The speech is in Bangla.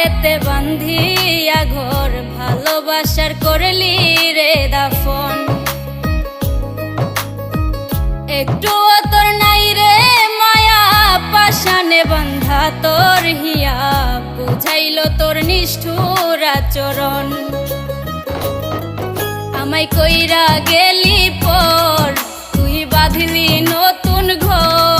বুকেতে বান্ধিয়া ঘর ভালোবাসার করলি রে দাফন। একটুও তোর নাই রে মায়া পাশানে বান্ধা তোর হিয়া বুঝাইল তোর নিষ্ঠুর আচরণ। আমায় কইরা গেলি পর তুই বাঁধলি নতুন ঘর